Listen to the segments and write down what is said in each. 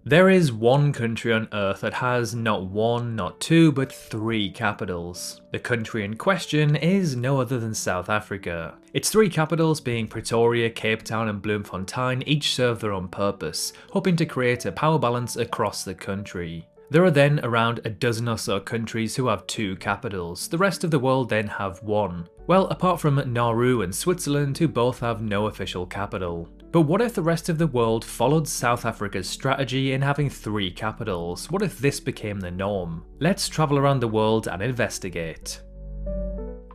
There is one country on Earth that has not one, not two, but three capitals. The country in question is no other than South Africa. Its three capitals being Pretoria, Cape Town and Bloemfontein each serve their own purpose, hoping to create a power balance across the country. There are then around a dozen or so countries who have two capitals, the rest of the world then have one. Well, apart from Nauru and Switzerland who both have no official capital. But what if the rest of the world followed South Africa's strategy in having three capitals? What if this became the norm? Let's travel around the world and investigate.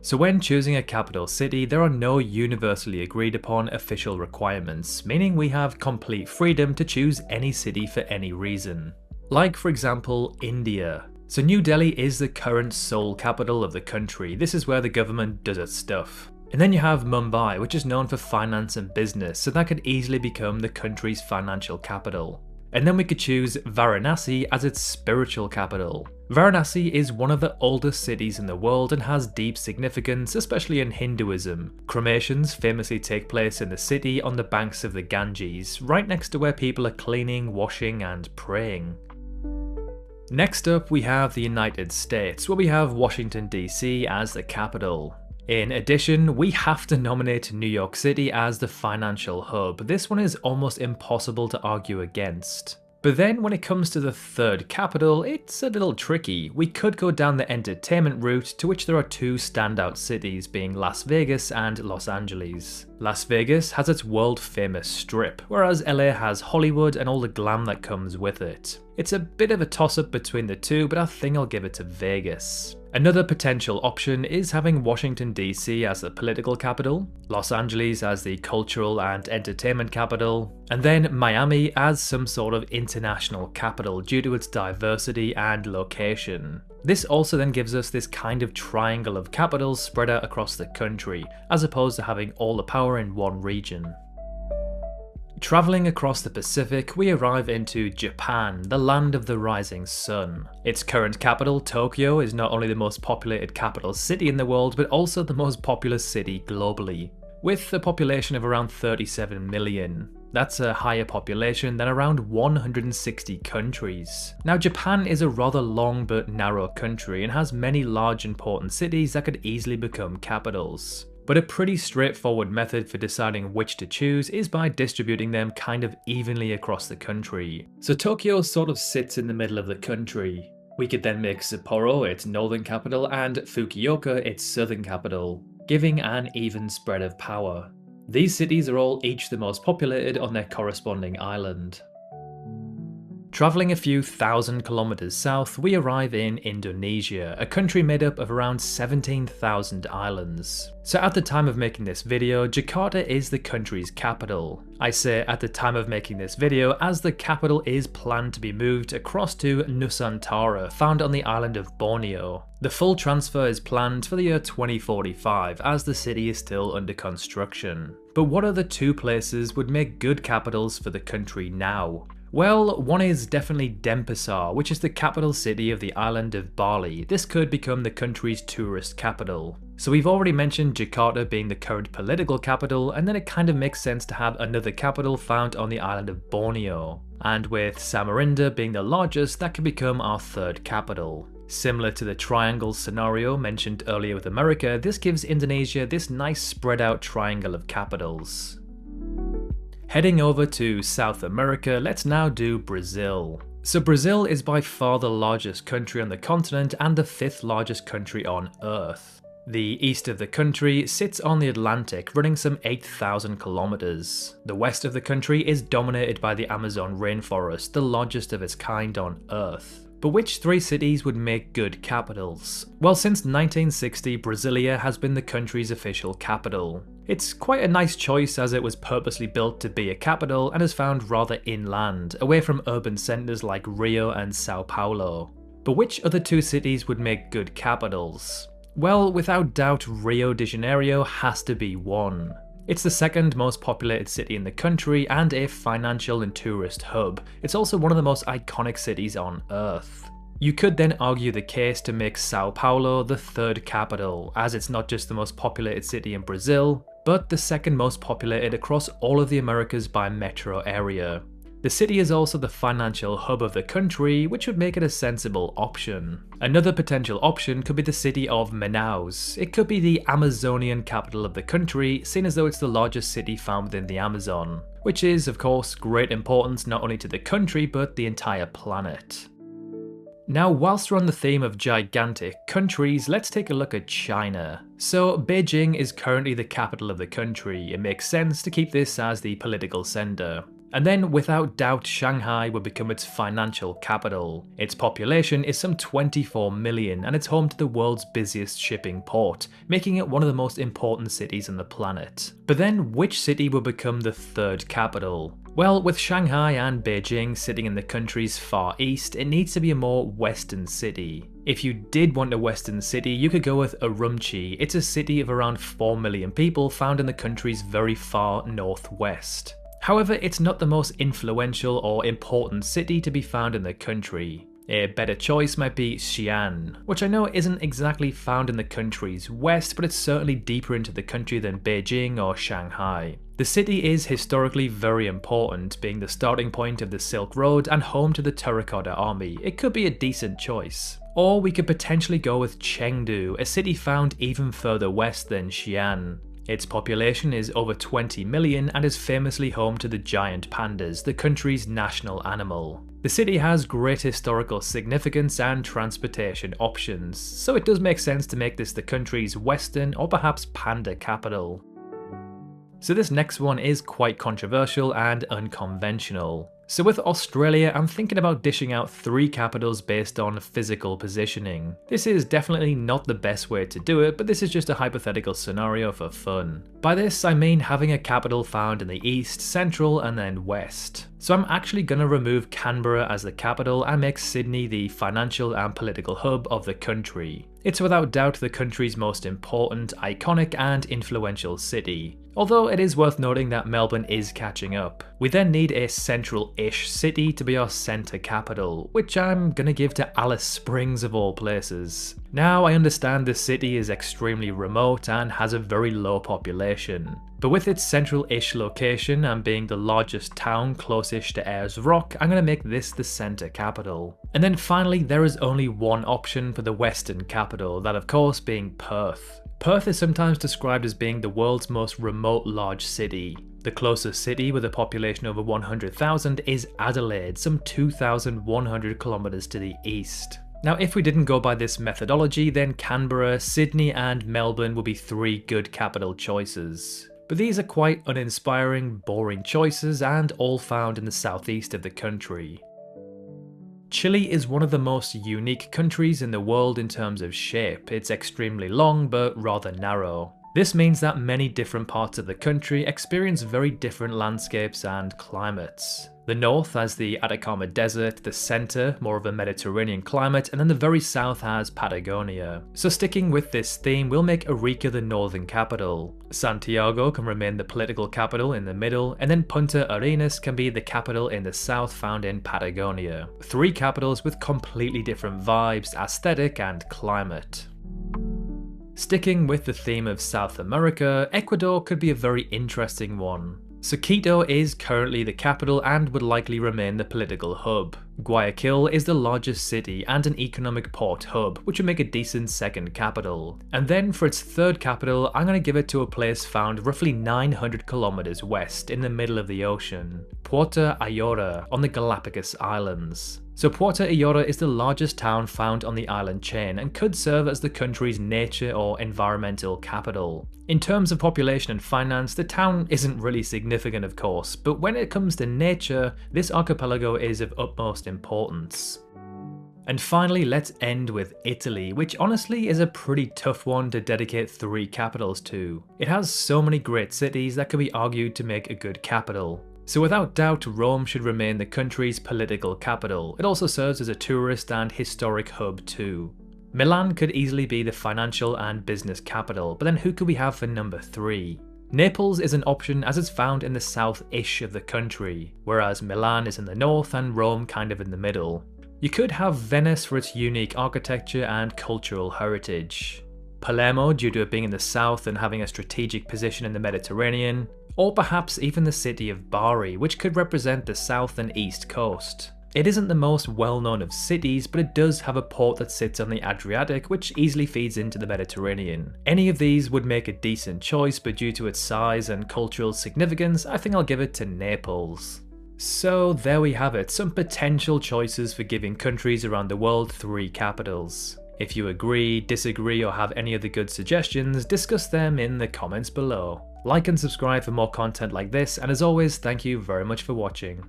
So when choosing a capital city, there are no universally agreed upon official requirements, meaning we have complete freedom to choose any city for any reason. Like for example, India. So New Delhi is the current sole capital of the country. This is where the government does its stuff. And then you have Mumbai, which is known for finance and business, so that could easily become the country's financial capital. And then we could choose Varanasi as its spiritual capital. Varanasi is one of the oldest cities in the world and has deep significance, especially in Hinduism. Cremations famously take place in the city on the banks of the Ganges, right next to where people are cleaning, washing and praying. Next up we have the United States, where we have Washington DC as the capital. In addition, we have to nominate New York City as the financial hub. This one is almost impossible to argue against. But then when it comes to the third capital, it's a little tricky. We could go down the entertainment route, to which there are two standout cities being Las Vegas and Los Angeles. Las Vegas has its world famous strip, whereas LA has Hollywood and all the glam that comes with it. It's a bit of a toss-up between the two, but I think I'll give it to Vegas. Another potential option is having Washington DC as the political capital, Los Angeles as the cultural and entertainment capital, and then Miami as some sort of international capital due to its diversity and location. This also then gives us this kind of triangle of capitals spread out across the country, as opposed to having all the power in one region. Travelling across the Pacific, we arrive into Japan, the land of the rising sun. Its current capital, Tokyo, is not only the most populated capital city in the world, but also the most populous city globally, with a population of around 37 million. That's a higher population than around 160 countries. Now Japan is a rather long but narrow country and has many large important cities that could easily become capitals. But a pretty straightforward method for deciding which to choose is by distributing them kind of evenly across the country. So Tokyo sort of sits in the middle of the country. We could then make Sapporo its northern capital and Fukuoka its southern capital, giving an even spread of power. These cities are all each the most populated on their corresponding island. Travelling a few thousand kilometers south, we arrive in Indonesia, a country made up of around 17,000 islands. So at the time of making this video, Jakarta is the country's capital. I say at the time of making this video as the capital is planned to be moved across to Nusantara, found on the island of Borneo. The full transfer is planned for the year 2045 as the city is still under construction. But what other two places would make good capitals for the country now? Well, one is definitely Denpasar, which is the capital city of the island of Bali. This could become the country's tourist capital. So we've already mentioned Jakarta being the current political capital, and then it kind of makes sense to have another capital found on the island of Borneo. And with Samarinda being the largest, that could become our third capital. Similar to the triangle scenario mentioned earlier with America, this gives Indonesia this nice spread out triangle of capitals. Heading over to South America, let's now do Brazil. So Brazil is by far the largest country on the continent and the fifth largest country on Earth. The east of the country sits on the Atlantic, running some 8,000 kilometers. The west of the country is dominated by the Amazon rainforest, the largest of its kind on Earth. But which three cities would make good capitals? Well, since 1960, Brasilia has been the country's official capital. It's quite a nice choice as it was purposely built to be a capital and is found rather inland, away from urban centres like Rio and Sao Paulo. But which other two cities would make good capitals? Well, without doubt, Rio de Janeiro has to be one. It's the second most populated city in the country and a financial and tourist hub. It's also one of the most iconic cities on Earth. You could then argue the case to make Sao Paulo the third capital, as it's not just the most populated city in Brazil, but the second most populated across all of the Americas by metro area. The city is also the financial hub of the country, which would make it a sensible option. Another potential option could be the city of Manaus. It could be the Amazonian capital of the country, seeing as though it's the largest city found within the Amazon, which is, of course, great importance not only to the country but the entire planet. Now, whilst we're on the theme of gigantic countries, let's take a look at China. So, Beijing is currently the capital of the country. It makes sense to keep this as the political centre. And then, without doubt, Shanghai will become its financial capital. Its population is some 24 million, and it's home to the world's busiest shipping port, making it one of the most important cities on the planet. But then, which city will become the third capital? Well, with Shanghai and Beijing sitting in the country's far east, it needs to be a more western city. If you did want a western city, you could go with Urumqi. It's a city of around 4 million people found in the country's very far northwest. However, it's not the most influential or important city to be found in the country. A better choice might be Xi'an, which I know isn't exactly found in the country's west, but it's certainly deeper into the country than Beijing or Shanghai. The city is historically very important, being the starting point of the Silk Road and home to the Terracotta Army. It could be a decent choice. Or we could potentially go with Chengdu, a city found even further west than Xi'an. Its population is over 20 million and is famously home to the giant pandas, the country's national animal. The city has great historical significance and transportation options, so it does make sense to make this the country's western or perhaps panda capital. So this next one is quite controversial and unconventional. So with Australia, I'm thinking about dishing out 3 capitals based on physical positioning. This is definitely not the best way to do it, but this is just a hypothetical scenario for fun. By this, I mean having a capital found in the east, central, and then west. So I'm actually going to remove Canberra as the capital and make Sydney the financial and political hub of the country. It's without doubt the country's most important, iconic, and influential city. Although it is worth noting that Melbourne is catching up. We then need a central-ish city to be our centre capital, which I'm gonna give to Alice Springs of all places. Now, I understand the city is extremely remote and has a very low population, but with its central-ish location and being the largest town closest to Ayers Rock, I'm going to make this the centre capital. And then finally, there is only one option for the western capital, that of course being Perth. Perth is sometimes described as being the world's most remote large city. The closest city with a population over 100,000 is Adelaide, some 2,100 kilometers to the east. Now, if we didn't go by this methodology, then Canberra, Sydney, and Melbourne would be 3 good capital choices. But these are quite uninspiring, boring choices, and all found in the southeast of the country. Chile is one of the most unique countries in the world in terms of shape. It's extremely long, but rather narrow. This means that many different parts of the country experience very different landscapes and climates. The north has the Atacama Desert, the centre more of a Mediterranean climate, and then the very south has Patagonia. So sticking with this theme, we'll make Arica the northern capital. Santiago can remain the political capital in the middle, and then Punta Arenas can be the capital in the south found in Patagonia. 3 capitals with completely different vibes, aesthetic, and climate. Sticking with the theme of South America, Ecuador could be a very interesting one. So Quito is currently the capital and would likely remain the political hub. Guayaquil is the largest city and an economic port hub, which would make a decent second capital. And then for its third capital, I'm going to give it to a place found roughly 900 kilometers west in the middle of the ocean, Puerto Ayora on the Galapagos Islands. So Puerto Ayora is the largest town found on the island chain and could serve as the country's nature or environmental capital. In terms of population and finance, the town isn't really significant of course, but when it comes to nature, this archipelago is of utmost importance. And finally, let's end with Italy, which honestly is a pretty tough one to dedicate 3 capitals to. It has so many great cities that could be argued to make a good capital. So without doubt, Rome should remain the country's political capital. It also serves as a tourist and historic hub too. Milan could easily be the financial and business capital, but then who could we have for number 3? Naples is an option as it's found in the south-ish of the country, whereas Milan is in the north and Rome kind of in the middle. You could have Venice for its unique architecture and cultural heritage. Palermo due to it being in the south and having a strategic position in the Mediterranean, or perhaps even the city of Bari, which could represent the south and east coast. It isn't the most well-known of cities, but it does have a port that sits on the Adriatic, which easily feeds into the Mediterranean. Any of these would make a decent choice, but due to its size and cultural significance, I think I'll give it to Naples. So there we have it, some potential choices for giving countries around the world 3 capitals. If you agree, disagree, or have any other good suggestions, discuss them in the comments below. Like and subscribe for more content like this, and as always, thank you very much for watching.